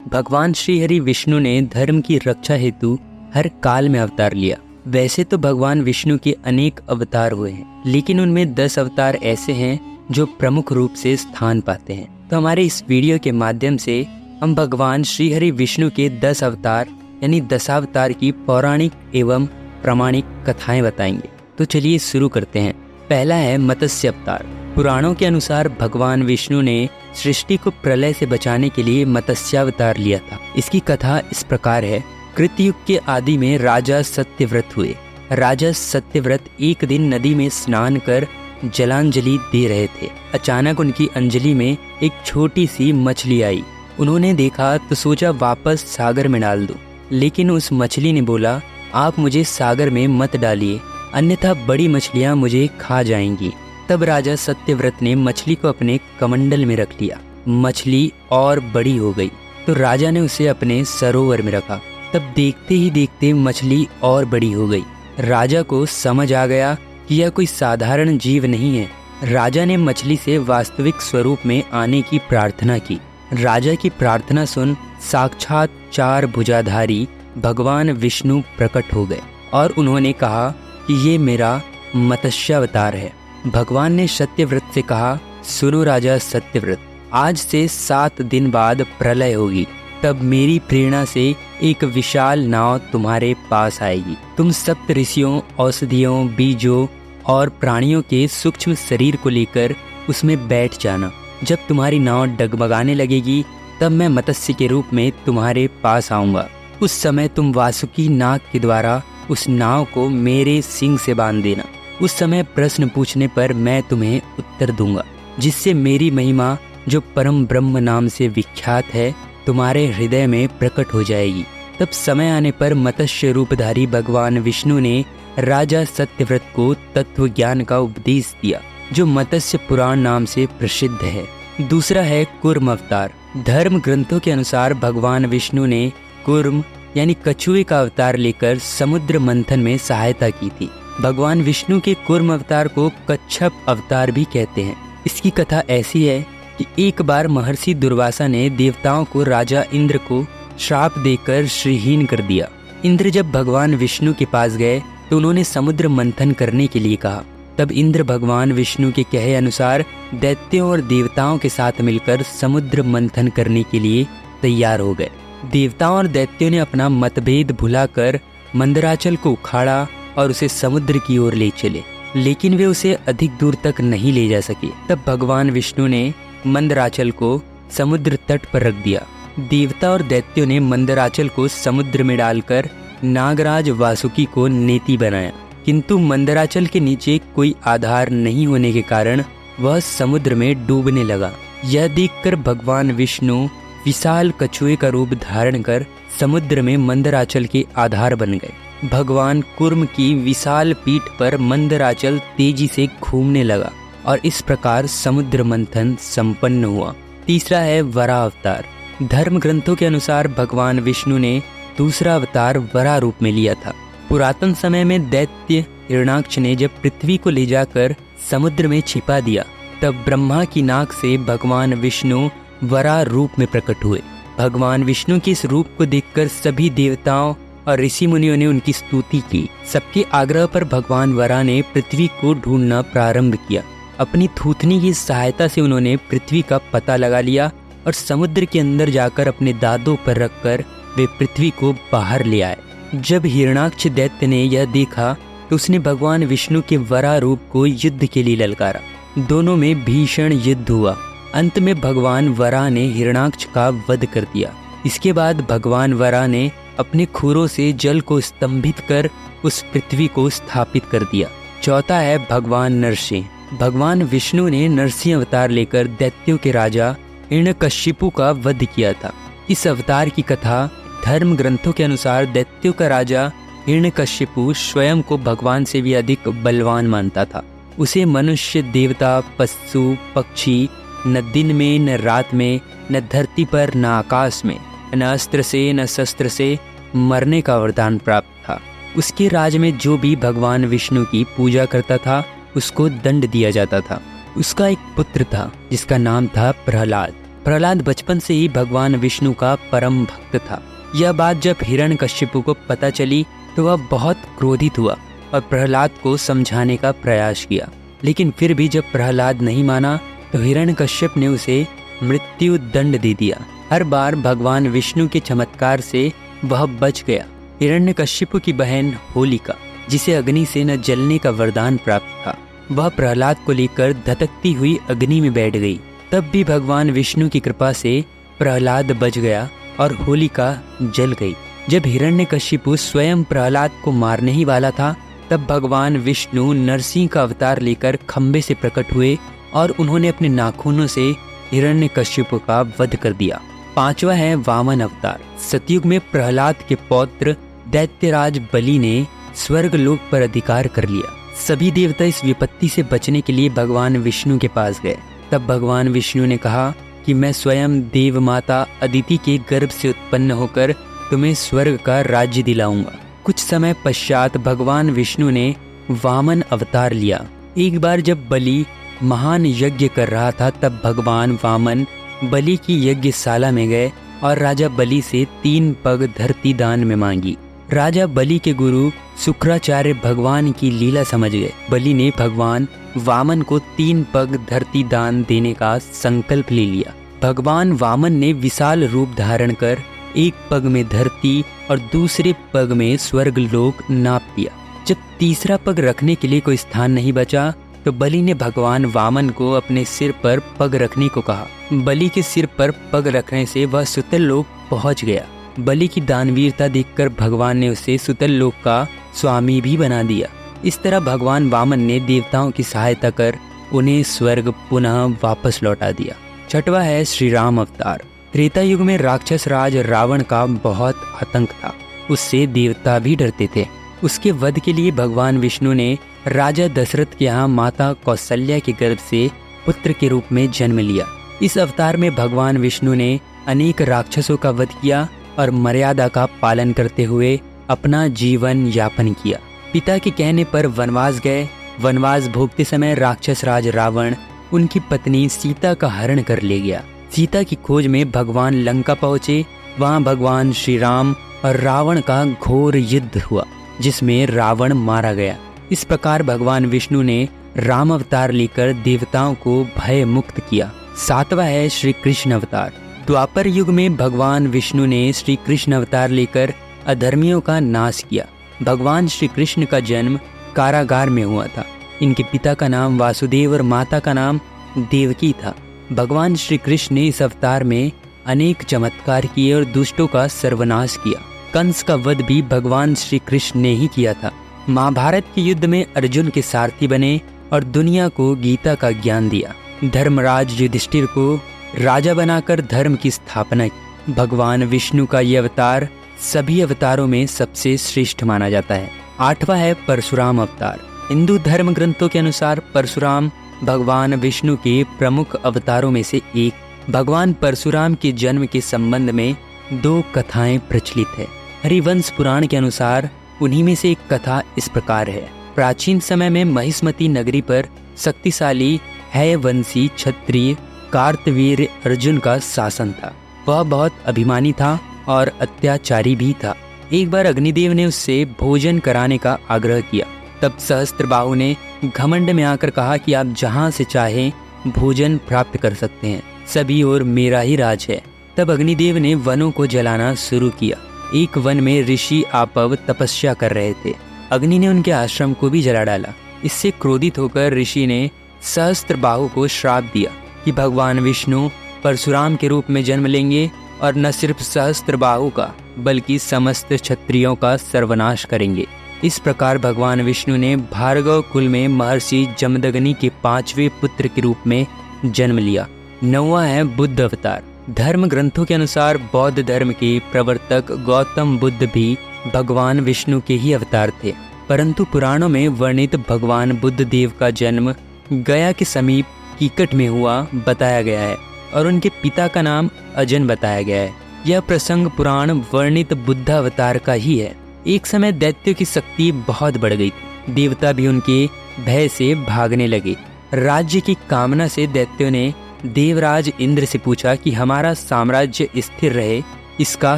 भगवान श्री हरि विष्णु ने धर्म की रक्षा हेतु हर काल में अवतार लिया। वैसे तो भगवान विष्णु के अनेक अवतार हुए हैं, लेकिन उनमें 10 अवतार ऐसे हैं जो प्रमुख रूप से स्थान पाते हैं। तो हमारे इस वीडियो के माध्यम से हम भगवान श्री हरि विष्णु के 10 अवतार यानी दशावतार की पौराणिक एवं प्रामाणिक कथाएं बताएंगे। तो चलिए शुरू करते हैं। पहला है मत्स्य अवतार। पुराणों के अनुसार भगवान विष्णु ने सृष्टि को प्रलय से बचाने के लिए मत्स्यावतार लिया था। इसकी कथा इस प्रकार है। कृतयुग के आदि में राजा सत्यव्रत हुए। राजा सत्यव्रत एक दिन नदी में स्नान कर जलांजलि दे रहे थे। अचानक उनकी अंजलि में एक छोटी सी मछली आई। उन्होंने देखा तो सोचा वापस सागर में डाल दूं, लेकिन उस मछली ने बोला, आप मुझे सागर में मत डालिए, अन्यथा बड़ी मछलियां मुझे खा जाएंगी। तब राजा सत्यव्रत ने मछली को अपने कमंडल में रख लिया। मछली और बड़ी हो गई तो राजा ने उसे अपने सरोवर में रखा। तब देखते ही देखते मछली और बड़ी हो गई। राजा को समझ आ गया कि यह कोई साधारण जीव नहीं है। राजा ने मछली से वास्तविक स्वरूप में आने की प्रार्थना की। राजा की प्रार्थना सुन साक्षात 4 भुजाधारी भगवान विष्णु प्रकट हो गए और उन्होंने कहा कि ये मेरा मत्स्यावतार है। भगवान ने सत्यव्रत से कहा, सुनो राजा सत्यव्रत, आज से 7 दिन बाद प्रलय होगी। तब मेरी प्रेरणा से एक विशाल नाव तुम्हारे पास आएगी। तुम सप्त ऋषियों, औषधियों, बीजों और प्राणियों के सूक्ष्म शरीर को लेकर उसमें बैठ जाना। जब तुम्हारी नाव डगमगाने लगेगी तब मैं मत्स्य के रूप में तुम्हारे पास आऊंगा। उस समय तुम वासुकी नाग के द्वारा उस नाव को मेरे सिंग से बांध देना। उस समय प्रश्न पूछने पर मैं तुम्हें उत्तर दूंगा, जिससे मेरी महिमा जो परम ब्रह्म नाम से विख्यात है तुम्हारे हृदय में प्रकट हो जाएगी। तब समय आने पर मत्स्य रूपधारी भगवान विष्णु ने राजा सत्यव्रत को तत्व ज्ञान का उपदेश दिया, जो मत्स्य पुराण नाम से प्रसिद्ध है। दूसरा है कूर्म अवतार। धर्म ग्रंथों के अनुसार भगवान विष्णु ने कूर्म यानी कछुए का अवतार लेकर समुद्र मंथन में सहायता की थी। भगवान विष्णु के कूर्म अवतार को कच्छप अवतार भी कहते हैं। इसकी कथा ऐसी है कि एक बार महर्षि दुर्वासा ने देवताओं को राजा इंद्र को श्राप देकर श्रीहीन कर दिया। इंद्र जब भगवान विष्णु के पास गए तो उन्होंने समुद्र मंथन करने के लिए कहा। तब इंद्र भगवान विष्णु के कहे अनुसार दैत्यों और देवताओं के साथ मिलकर समुद्र मंथन करने के लिए तैयार हो गए। देवताओं और दैत्यों ने अपना मतभेद भुलाकर मंदराचल को उखाड़ा और उसे समुद्र की ओर ले चले, लेकिन वे उसे अधिक दूर तक नहीं ले जा सके। तब भगवान विष्णु ने मंदराचल को समुद्र तट पर रख दिया। देवता और दैत्यों ने मंदराचल को समुद्र में डालकर नागराज वासुकी को नेति बनाया, किंतु मंदराचल के नीचे कोई आधार नहीं होने के कारण वह समुद्र में डूबने लगा। यह देखकर भगवान विष्णु विशाल कछुए का रूप धारण कर समुद्र में मंदराचल के आधार बन गए। भगवान कूर्म की विशाल पीठ पर मंदराचल तेजी से घूमने लगा और इस प्रकार समुद्र मंथन संपन्न हुआ। तीसरा है वराह अवतार। धर्म ग्रंथों के अनुसार भगवान विष्णु ने दूसरा अवतार वराह रूप में लिया था। पुरातन समय में दैत्य हिरणाक्ष ने जब पृथ्वी को ले जाकर समुद्र में छिपा दिया, तब ब्रह्मा की नाक से भगवान विष्णु वराह रूप में प्रकट हुए। भगवान विष्णु के इस रूप को देखकर सभी देवताओं और ऋषि मुनियों ने उनकी स्तुति की। सबके आग्रह पर भगवान वराह ने पृथ्वी को ढूंढना प्रारंभ किया। अपनी थूथनी की सहायता से उन्होंने पृथ्वी का पता लगा लिया और समुद्र के अंदर जाकर अपने दांतों पर रखकर वे पृथ्वी को बाहर ले आए। जब हिरणाक्ष दैत्य ने यह देखा तो उसने भगवान विष्णु के वराह रूप को युद्ध के लिए ललकारा। दोनों में भीषण युद्ध हुआ। अंत में भगवान वराह ने हिरणाक्ष का वध कर दिया। इसके बाद भगवान वराह ने अपने खुरों से जल को स्तंभित कर उस पृथ्वी को स्थापित कर दिया। चौथा है भगवान नरसिंह। भगवान विष्णु ने नरसिंह अवतार लेकर दैत्यों के राजा हिरण्यकशिपु का वध किया था। इस अवतार की कथा धर्म ग्रंथों के अनुसार दैत्यों का राजा हिरण्यकशिपु स्वयं को भगवान से भी अधिक बलवान मानता था। उसे मनुष्य, देवता, पशु, पक्षी न दिन में न रात में, न धरती पर न आकाश में, न अस्त्र से न शस्त्र से मरने का वरदान प्राप्त था। उसके राज में जो भी भगवान विष्णु की पूजा करता था उसको दंड दिया जाता था। उसका एक पुत्र था जिसका नाम था प्रहलाद। प्रहलाद बचपन से ही भगवान विष्णु का परम भक्त था। यह बात जब हिरण्यकश्यपु को पता चली तो वह बहुत क्रोधित हुआ और प्रहलाद को समझाने का प्रयास किया, लेकिन फिर भी जब प्रहलाद नहीं माना तो हिरण्यकश्यप ने उसे मृत्यु दंड दे दिया। हर बार भगवान विष्णु के चमत्कार से वह बच गया। हिरण्यकश्यप की बहन होलिका, जिसे अग्नि से न जलने का वरदान प्राप्त था, वह प्रहलाद को लेकर धधकती हुई अग्नि में बैठ गई। तब भी भगवान विष्णु की कृपा से प्रहलाद बच गया और होलिका जल गई। जब हिरण्यकश्यप स्वयं प्रहलाद को मारने ही वाला था, तब भगवान विष्णु नरसिंह का अवतार लेकर खंबे से प्रकट हुए और उन्होंने अपने नाखूनों से हिरण्यकश्यप का वध कर दिया। पांचवा है वामन अवतार। सतयुग में प्रहलाद के पौत्र दैत्यराज बलि ने स्वर्ग लोक पर अधिकार कर लिया। सभी देवता इस विपत्ति से बचने के लिए भगवान विष्णु के पास गए। तब भगवान विष्णु ने कहा कि मैं स्वयं देव माता अदिति के गर्भ से उत्पन्न होकर तुम्हें स्वर्ग का राज्य दिलाऊंगा। कुछ समय पश्चात भगवान विष्णु ने वामन अवतार लिया। एक बार जब बलि महान यज्ञ कर रहा था, तब भगवान वामन बलि की यज्ञशाला में गए और राजा बलि से 3 पग धरती दान में मांगी। राजा बलि के गुरु शुक्राचार्य भगवान की लीला समझ गए। बलि ने भगवान वामन को 3 पग धरती दान देने का संकल्प ले लिया। भगवान वामन ने विशाल रूप धारण कर एक पग में धरती और दूसरे पग में स्वर्ग लोक नाप दिया। जब तीसरा पग रखने के लिए कोई स्थान नहीं बचा तो बलि ने भगवान वामन को अपने सिर पर पग रखने को कहा। बलि के सिर पर पग रखने से वह सुतल लोक पहुंच गया। बलि की दानवीरता देखकर भगवान ने उसे सुतल लोक का स्वामी भी बना दिया। इस तरह भगवान वामन ने देवताओं की सहायता कर उन्हें स्वर्ग पुनः वापस लौटा दिया। छठवां है श्री राम अवतार। त्रेता युग में राक्षस राज रावण का बहुत आतंक था। उससे देवता भी डरते थे। उसके वध के लिए भगवान विष्णु ने राजा दशरथ के यहाँ माता कौशल्या के गर्भ से पुत्र के रूप में जन्म लिया। इस अवतार में भगवान विष्णु ने अनेक राक्षसों का वध किया और मर्यादा का पालन करते हुए अपना जीवन यापन किया। पिता के कहने पर वनवास गए। वनवास भोगते समय राक्षस राज रावण उनकी पत्नी सीता का हरण कर ले गया। सीता की खोज में भगवान लंका पहुँचे। वहाँ भगवान श्री राम और रावण का घोर युद्ध हुआ, जिसमें रावण मारा गया। इस प्रकार भगवान विष्णु ने राम अवतार लेकर देवताओं को भय मुक्त किया। सातवां है श्री कृष्ण अवतार। द्वापर युग में भगवान विष्णु ने श्री कृष्ण अवतार लेकर अधर्मियों का नाश किया। भगवान श्री कृष्ण का जन्म कारागार में हुआ था। इनके पिता का नाम वासुदेव और माता का नाम देवकी था। भगवान श्री कृष्ण ने इस अवतार में अनेक चमत्कार किए और दुष्टों का सर्वनाश किया। कंस का वध भी भगवान श्री कृष्ण ने ही किया था। महाभारत के युद्ध में अर्जुन के सारथी बने और दुनिया को गीता का ज्ञान दिया। धर्मराज युधिष्ठिर को राजा बनाकर धर्म की स्थापना की। भगवान विष्णु का यह अवतार सभी अवतारों में सबसे श्रेष्ठ माना जाता है। आठवां है परशुराम अवतार। हिंदू धर्म ग्रंथों के अनुसार परशुराम भगवान विष्णु के प्रमुख अवतारों में से एक। भगवान परशुराम के जन्म के संबंध में 2 कथाएं प्रचलित है। हरिवंश पुराण के अनुसार उन्हीं में से एक कथा इस प्रकार है। प्राचीन समय में महिष्मती नगरी पर शक्तिशाली हैवंशी क्षत्रिय कार्तवीर्य अर्जुन का शासन था। वह बहुत अभिमानी था और अत्याचारी भी था। एक बार अग्निदेव ने उससे भोजन कराने का आग्रह किया। तब सहस्त्रबाहु ने घमंड में आकर कहा कि आप जहाँ से चाहें भोजन प्राप्त कर सकते हैं, सभी ओर मेरा ही राज है। तब अग्निदेव ने वनों को जलाना शुरू किया। एक वन में ऋषि आपव तपस्या कर रहे थे। अग्नि ने उनके आश्रम को भी जला डाला। इससे क्रोधित होकर ऋषि ने सहस्त्रबाहु को श्राप दिया कि भगवान विष्णु परशुराम के रूप में जन्म लेंगे और न सिर्फ सहस्त्रबाहु का बल्कि समस्त क्षत्रियों का सर्वनाश करेंगे। इस प्रकार भगवान विष्णु ने भार्गव कुल में महर्षि जमदग्नि के 5वें पुत्र के रूप में जन्म लिया। 9वां है बुद्ध अवतार। धर्म ग्रंथों के अनुसार बौद्ध धर्म के प्रवर्तक गौतम बुद्ध भी भगवान विष्णु के ही अवतार थे, परंतु पुराणों में वर्णित भगवान बुद्ध देव का जन्म गया के समीप कीकट में हुआ बताया गया है और उनके पिता का नाम अजन बताया गया है। यह प्रसंग पुराण वर्णित बुद्ध अवतार का ही है। एक समय दैत्यों की शक्ति बहुत बढ़ गई थी। देवता भी उनके भय से भागने लगे। राज्य की कामना से दैत्यों ने देवराज इंद्र से पूछा कि हमारा साम्राज्य स्थिर रहे, इसका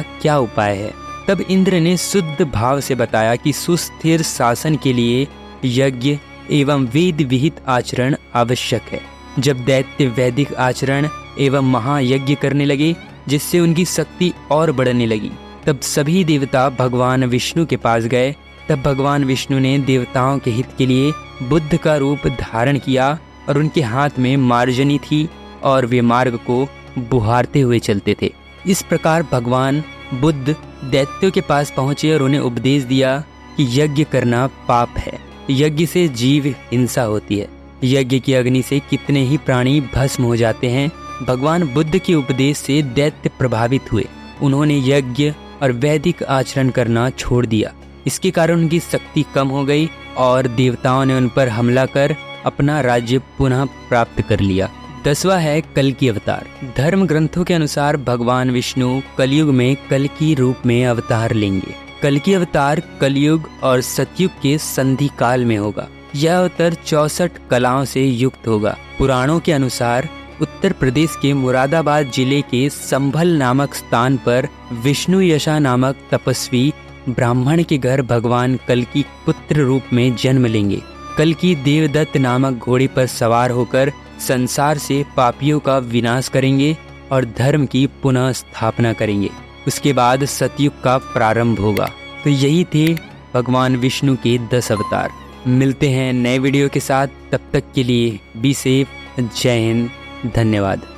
क्या उपाय है। तब इंद्र ने शुद्ध भाव से बताया कि सुस्थिर शासन के लिए यज्ञ एवं वेद विहित आचरण आवश्यक है। जब दैत्य वैदिक आचरण एवं महायज्ञ करने लगे, जिससे उनकी शक्ति और बढ़ने लगी, तब सभी देवता भगवान विष्णु के पास गए। तब भगवान विष्णु ने देवताओं के हित के लिए बुद्ध का रूप धारण किया और उनके हाथ में मार्जनी थी और वे मार्ग को बुहारते हुए चलते थे। इस प्रकार भगवान बुद्ध दैत्यों के पास पहुंचे और उन्हें उपदेश दिया कि यज्ञ करना पाप है, यज्ञ से जीव हिंसा होती है, यज्ञ की अग्नि से कितने ही प्राणी भस्म हो जाते हैं। भगवान बुद्ध के उपदेश से दैत्य प्रभावित हुए। उन्होंने यज्ञ और वैदिक आचरण करना छोड़ दिया। इसके कारण उनकी शक्ति कम हो गई और देवताओं ने उन पर हमला कर अपना राज्य पुनः प्राप्त कर लिया। 10वां है कल्कि अवतार। धर्म ग्रंथों के अनुसार भगवान विष्णु कलयुग में कल्कि रूप में अवतार लेंगे। कल्कि अवतार कलयुग और सतयुग के संधि काल में होगा। यह अवतार 64 कलाओं से युक्त होगा। पुराणों के अनुसार उत्तर प्रदेश के मुरादाबाद जिले के संभल नामक स्थान पर विष्णु यशा नामक तपस्वी ब्राह्मण के घर भगवान कल्कि पुत्र रूप में जन्म लेंगे। कल्कि देवदत्त नामक घोड़े पर सवार होकर संसार से पापियों का विनाश करेंगे और धर्म की पुनः स्थापना करेंगे। उसके बाद सतयुग का प्रारंभ होगा। तो यही थे भगवान विष्णु के 10 अवतार। मिलते हैं नए वीडियो के साथ, तब तक के लिए बी सेफ। जय हिंद, धन्यवाद।